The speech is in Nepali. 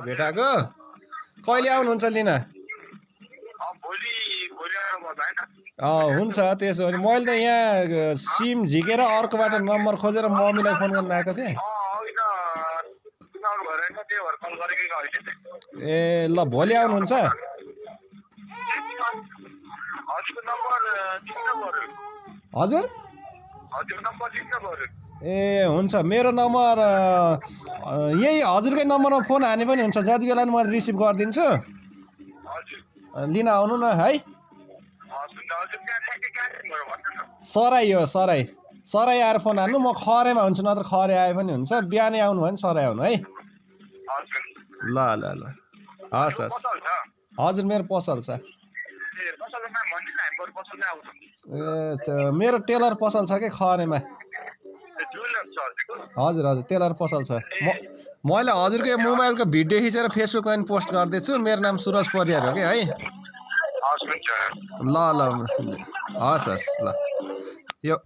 भेटाएको कहिले आउनुहुन्छ लिन हुन्छ त्यसो भने मैले त यहाँ सिम झिकेर अर्कोबाट नम्बर खोजेर मम्मीलाई फोन गर्न आएको थिएँ ए ल भोलि आउनुहुन्छ हजुर ए हुन्छ मेरो नम्बर यही हजुरकै नम्बरमा फोन हाने पनि हुन्छ जति बेला म रिसिभ गरिदिन्छु लिन आउनु न है सराई हो सराई आएर फोन हान्नु म खरेमा हुन्छु नत्र खरे आए पनि हुन्छ बिहानै आउनु भयो भने सराई आउनु है ल ल ल हस् हस् हजुर मेरो पसल छ ए मेरो टेलर पसल छ कि खरेमा हजुर हजुर टेलर पसल छ मैले हजुरको मोबाइलको भिडियो खिचेर फेसबुकमा पनि पोस्ट गर्दैछु मेरो नाम सुरज परियार हो कि है ल ल हस् हस् ल यो